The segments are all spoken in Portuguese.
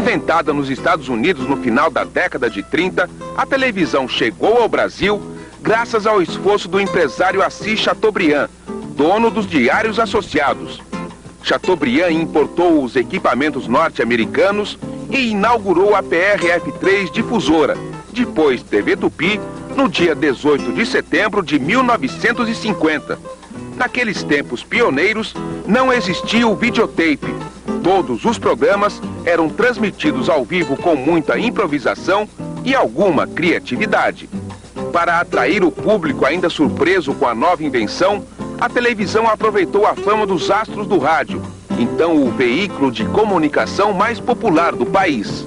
Inventada nos Estados Unidos no final da década de 30, a televisão chegou ao Brasil graças ao esforço do empresário Assis Chateaubriand, dono dos Diários Associados. Chateaubriand importou os equipamentos norte-americanos e inaugurou a PRF-3 difusora, depois TV Tupi, no dia 18 de setembro de 1950. Naqueles tempos pioneiros, não existia o videotape. Todos os programas eram transmitidos ao vivo com muita improvisação e alguma criatividade. Para atrair o público ainda surpreso com a nova invenção, a televisão aproveitou a fama dos astros do rádio, então o veículo de comunicação mais popular do país.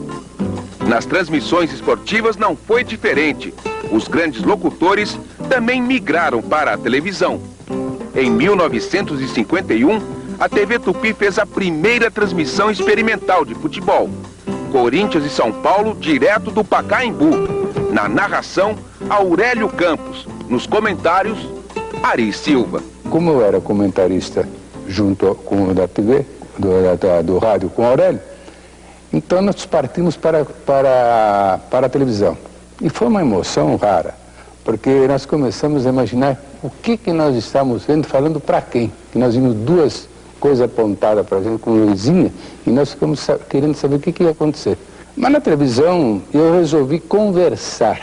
Nas transmissões esportivas não foi diferente. Os grandes locutores também migraram para a televisão. Em 1951, a TV Tupi fez a primeira transmissão experimental de futebol. Corinthians e São Paulo, direto do Pacaembu. Na narração, Aurélio Campos. Nos comentários, Ari Silva. Como eu era comentarista junto com o da TV, do rádio com o Aurélio, então nós partimos para a televisão. E foi uma emoção rara, porque nós começamos a imaginar o que nós estamos vendo, falando para quem. Que nós vimos duas coisas apontadas para a gente com luzinha e nós ficamos querendo saber o que ia acontecer. Mas na televisão eu resolvi conversar,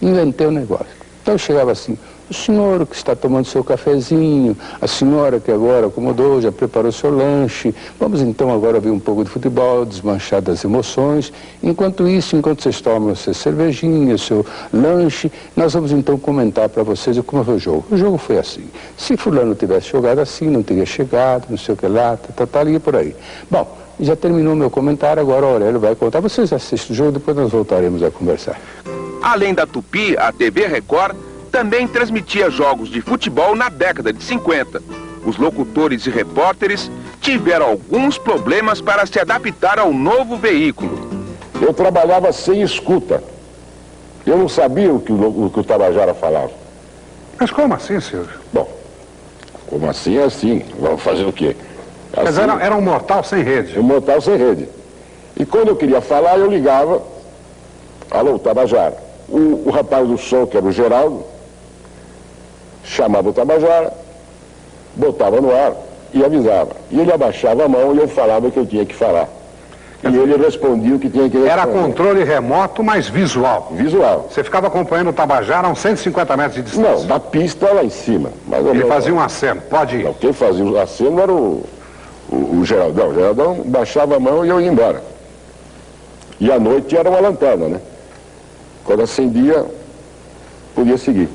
inventei um negócio. Então eu chegava assim: o senhor que está tomando seu cafezinho, a senhora que agora acomodou, já preparou seu lanche, vamos então agora ver um pouco de futebol, desmanchar das emoções. Enquanto isso, enquanto vocês tomam a sua cervejinha, o seu lanche, nós vamos então comentar para vocês como foi o jogo. O jogo foi assim: se fulano tivesse jogado assim, não teria chegado, não sei o que lá, e por aí. Bom, já terminou meu comentário, agora o Aurélio vai contar. Vocês assistem o jogo, depois nós voltaremos a conversar. Além da Tupi, a TV Record também transmitia jogos de futebol na década de 50. Os locutores e repórteres tiveram alguns problemas para se adaptar ao novo veículo. Eu trabalhava sem escuta. Eu não sabia o que o Tabajara falava. Mas como assim, senhor? Bom, como assim é assim. Vamos fazer o quê? Assim, mas era um mortal sem rede. Um mortal sem rede. E quando eu queria falar, eu ligava. Alô, Tabajara. O rapaz do som, que era o Geraldo, chamava o Tabajara, botava no ar e avisava. E ele abaixava a mão e eu falava o que eu tinha que falar. E ele respondia o que tinha que responder. Era controle remoto, mas visual. Visual. Você ficava acompanhando o Tabajara a uns 150 metros de distância. Não, da pista lá em cima. Ele fazia um aceno, pode ir. Não, quem fazia o aceno era o Geraldão. O Geraldão baixava a mão e eu ia embora. E à noite era uma lanterna, né? Quando acendia, podia seguir.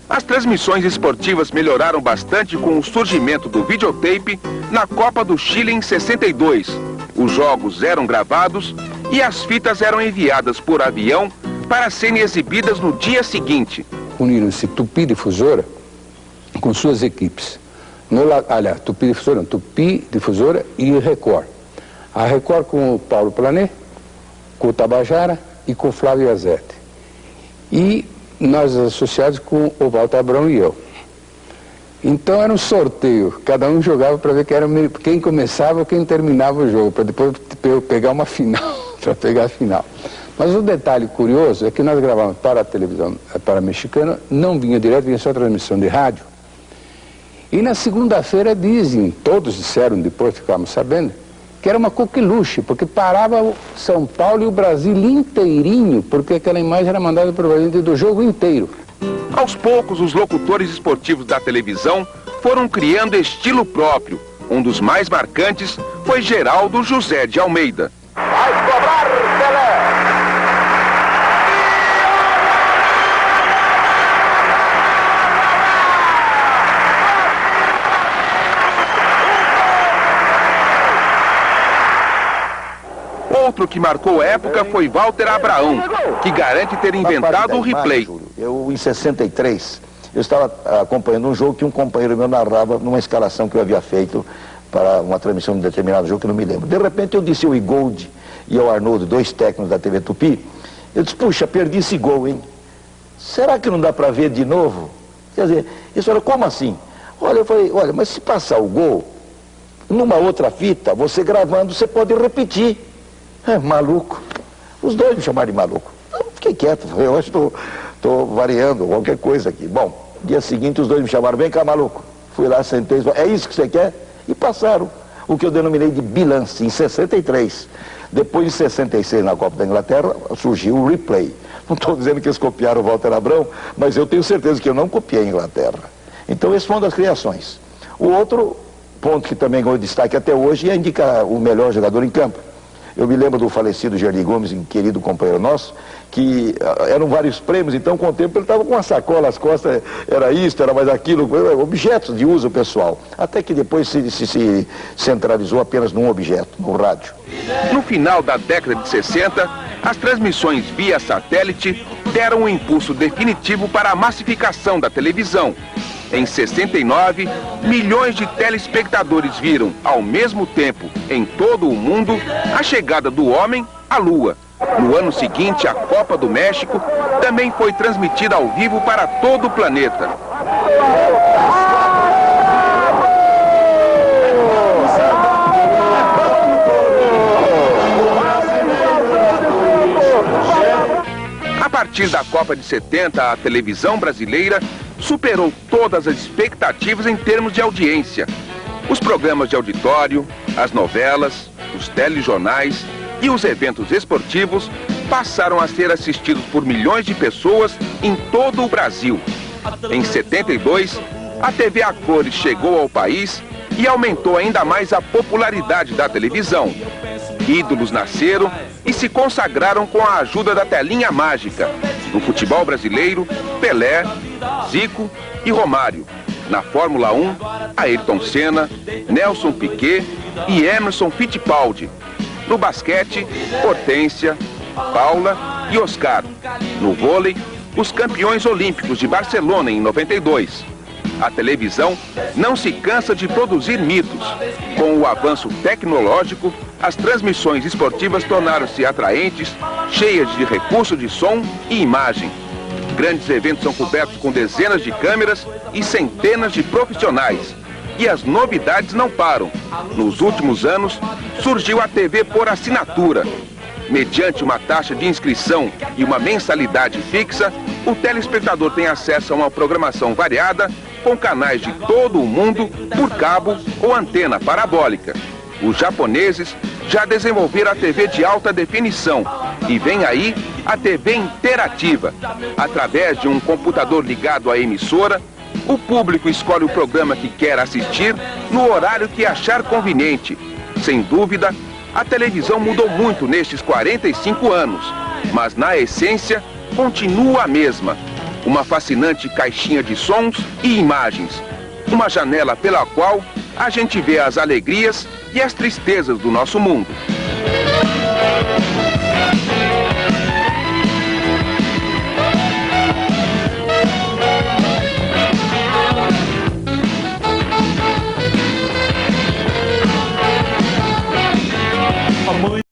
As transmissões esportivas melhoraram bastante com o surgimento do videotape na Copa do Chile em 62. Os jogos eram gravados e as fitas eram enviadas por avião para serem exibidas no dia seguinte. Uniram-se Tupi Difusora com suas equipes. Aliás, Tupi Difusora, não, Tupi Difusora e Record. A Record com o Paulo Planet, com o Tabajara e com o Flávio Azete. E nós associados com o Walter Abrão e eu. Então era um sorteio, cada um jogava para ver quem começava ou quem terminava o jogo, para depois pegar uma final, para pegar a final. Mas o detalhe curioso é que nós gravávamos para a televisão, para a mexicana, não vinha direto, vinha só transmissão de rádio. E na segunda-feira dizem, todos disseram, depois ficávamos sabendo, que era uma coqueluche, porque parava o São Paulo e o Brasil inteirinho, porque aquela imagem era mandada para o Brasil do jogo inteiro. Aos poucos, os locutores esportivos da televisão foram criando estilo próprio. Um dos mais marcantes foi Geraldo José de Almeida. Vai cobrar Pelé! Outro que marcou a época foi Walter Abraão, que garante ter inventado o replay. Eu, em 63, eu estava acompanhando um jogo que um companheiro meu narrava numa escalação que eu havia feito para uma transmissão de um determinado jogo que eu não me lembro. De repente eu disse ao Igold e ao Arnoldo, dois técnicos da TV Tupi, eu disse: puxa, perdi esse gol, hein? Será que não dá para ver de novo? Quer dizer, eles falaram: como assim? Olha, eu falei: olha, mas se passar o gol, numa outra fita, você gravando, você pode repetir. Maluco. Os dois me chamaram de maluco. Eu fiquei quieto, eu hoje estou variando qualquer coisa aqui. Bom, dia seguinte os dois me chamaram, vem cá, maluco. Fui lá, sentei, é isso que você quer? E passaram o que eu denominei de bilance, em 63. Depois, em 66, na Copa da Inglaterra, surgiu o replay. Não estou dizendo que eles copiaram o Walter Abrão, mas eu tenho certeza que eu não copiei a Inglaterra. Então, esse foi uma das criações. O outro ponto que também ganhou destaque até hoje é indicar o melhor jogador em campo. Eu me lembro do falecido Gerli Gomes, um querido companheiro nosso, que eram vários prêmios, então com o tempo ele estava com uma sacola, as costas, era isso, era mais aquilo, objetos de uso pessoal. Até que depois se centralizou apenas num objeto, no rádio. No final da década de 60, as transmissões via satélite deram um impulso definitivo para a massificação da televisão. Em 69, milhões de telespectadores viram, ao mesmo tempo, em todo o mundo, a chegada do homem à Lua. No ano seguinte, a Copa do México também foi transmitida ao vivo para todo o planeta. A partir da Copa de 70, a televisão brasileira superou todas as expectativas em termos de audiência. Os programas de auditório, as novelas, os telejornais e os eventos esportivos passaram a ser assistidos por milhões de pessoas em todo o Brasil. Em 72, a TV a cores chegou ao país e aumentou ainda mais a popularidade da televisão. Ídolos nasceram e se consagraram com a ajuda da telinha mágica. No futebol brasileiro, Pelé, Zico e Romário. Na Fórmula 1, Ayrton Senna, Nelson Piquet e Emerson Fittipaldi. No basquete, Hortência, Paula e Oscar. No vôlei, os campeões olímpicos de Barcelona em 92. A televisão não se cansa de produzir mitos. Com o avanço tecnológico, as transmissões esportivas tornaram-se atraentes, cheias de recursos de som e imagem. Grandes eventos são cobertos com dezenas de câmeras e centenas de profissionais. E as novidades não param. Nos últimos anos, surgiu a TV por assinatura. Mediante uma taxa de inscrição e uma mensalidade fixa, o telespectador tem acesso a uma programação variada, com canais de todo o mundo, por cabo ou antena parabólica. Os japoneses já desenvolveram a TV de alta definição e vem aí a TV interativa. Através de um computador ligado à emissora, o público escolhe o programa que quer assistir no horário que achar conveniente. Sem dúvida, a televisão mudou muito nestes 45 anos, mas na essência continua a mesma. Uma fascinante caixinha de sons e imagens. Uma janela pela qual a gente vê as alegrias e as tristezas do nosso mundo.